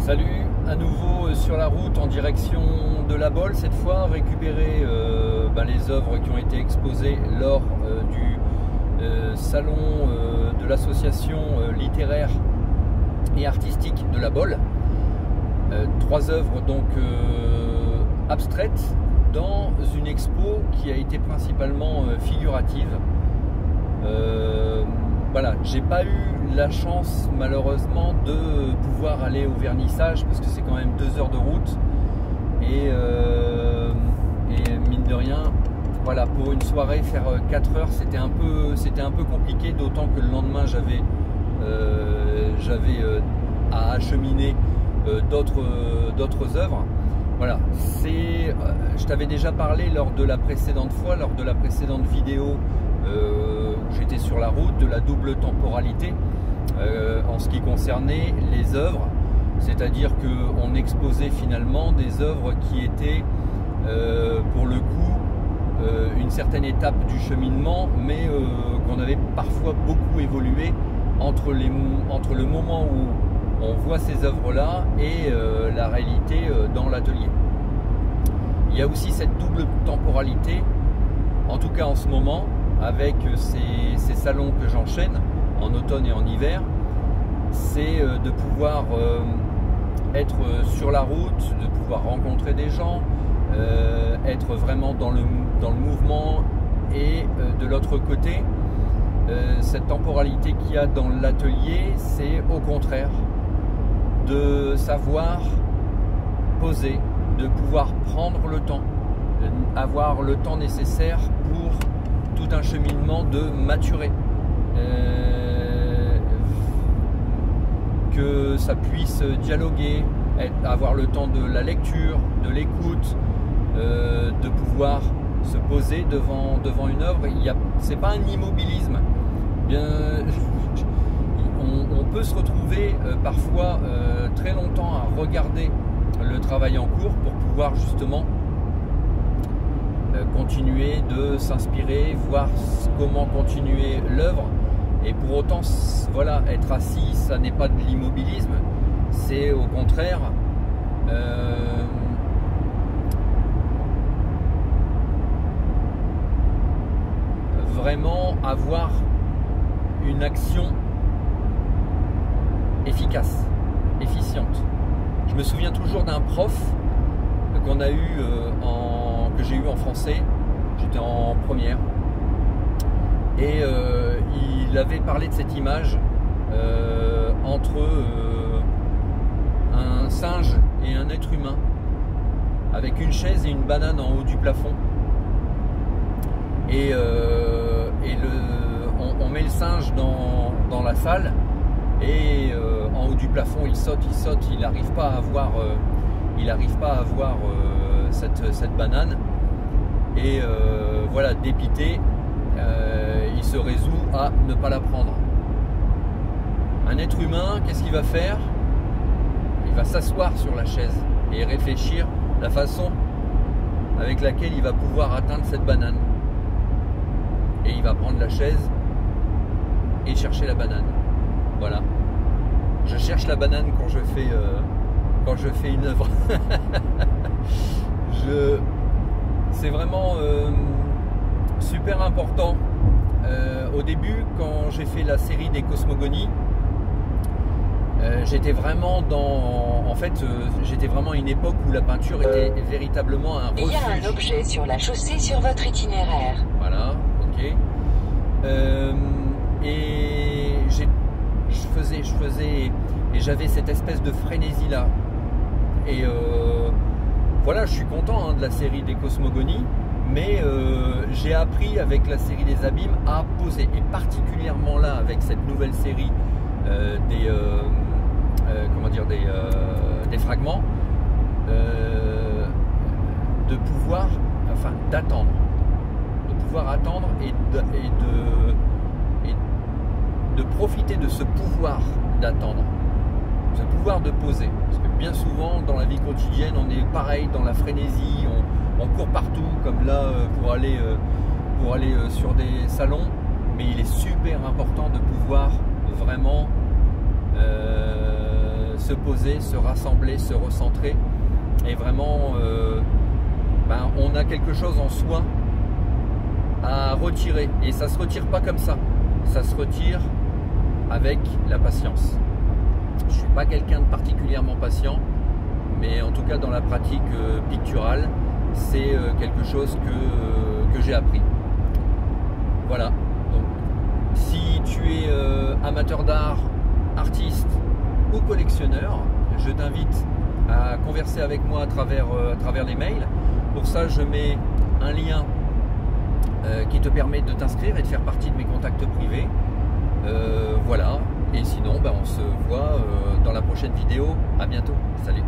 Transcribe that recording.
Salut, à nouveau sur la route en direction de La Bolle, cette fois récupérer les œuvres qui ont été exposées lors du salon de l'association littéraire et artistique de La Bolle. 3 œuvres donc abstraites dans une expo qui a été principalement figurative. Voilà, j'ai pas eu la chance malheureusement de pouvoir aller au vernissage parce que c'est quand même 2 heures de route et mine de rien, voilà, pour une soirée faire 4 heures c'était un peu compliqué, d'autant que le lendemain j'avais à acheminer d'autres œuvres. Voilà, je t'avais déjà parlé lors de la précédente vidéo où j'étais sur la route, de la double temporalité en ce qui concernait les œuvres, c'est-à-dire qu'on exposait finalement des œuvres qui étaient pour le coup une certaine étape du cheminement, mais qu'on avait parfois beaucoup évolué entre le moment où on voit ces œuvres-là et la réalité dans l'atelier. Il y a aussi cette double temporalité, en tout cas en ce moment, avec ces salons que j'enchaîne en automne et en hiver, c'est de pouvoir être sur la route, de pouvoir rencontrer des gens, être vraiment dans le mouvement, et de l'autre côté, cette temporalité qu'il y a dans l'atelier, c'est au contraire de savoir poser, de pouvoir prendre le temps, avoir le temps nécessaire pour tout un cheminement de maturer, que ça puisse dialoguer, avoir le temps de la lecture, de l'écoute, de pouvoir se poser devant une œuvre. C'est pas un immobilisme. On peut se retrouver parfois très longtemps à regarder le travail en cours pour pouvoir justement continuer de s'inspirer, voir comment continuer l'œuvre, et pour autant, voilà, être assis, ça n'est pas de l'immobilisme, c'est au contraire vraiment avoir une action efficace, efficiente. Je me souviens toujours d'un prof qu'on a eu que j'ai eu en français, j'étais en première, et il avait parlé de cette image entre un singe et un être humain, avec une chaise et une banane en haut du plafond, et on met le singe dans la salle, et en haut du plafond il saute, il n'arrive pas à avoir cette banane, et voilà, dépité, il se résout à ne pas la prendre. Un être humain, qu'est-ce qu'il va faire? Il va s'asseoir sur la chaise et réfléchir la façon avec laquelle il va pouvoir atteindre cette banane, et il va prendre la chaise et chercher la banane. Voilà, je cherche la banane quand je fais une œuvre. C'est vraiment super important. Au début, quand j'ai fait la série des cosmogonies, j'étais vraiment j'étais vraiment à une époque où la peinture était véritablement un refuge. Il y a un objet sur la chaussée sur votre itinéraire. Voilà, ok. Et je faisais, et j'avais cette espèce de frénésie là. Et voilà, je suis content de la série des cosmogonies, mais j'ai appris avec la série des abîmes à poser, et particulièrement là avec cette nouvelle série des fragments, de pouvoir, d'attendre, et de profiter de ce pouvoir d'attendre, ce pouvoir de poser, parce que bien souvent dans la vie quotidienne on est pareil, dans la frénésie, on court partout comme là pour aller sur des salons, mais il est super important de pouvoir vraiment se poser, se rassembler, se recentrer. Et vraiment, on a quelque chose en soi à retirer. Et ça ne se retire pas comme ça. Ça se retire avec la patience. Je ne suis pas quelqu'un de particulièrement patient, mais en tout cas dans la pratique picturale, c'est quelque chose que j'ai appris. Voilà. Donc, si tu es amateur d'art, artiste ou collectionneur, je t'invite à converser avec moi à travers les mails. Pour ça, je mets un lien qui te permet de t'inscrire et de faire partie de mes contacts privés. Voilà. Et sinon, on se voit dans la prochaine vidéo. À bientôt. Salut.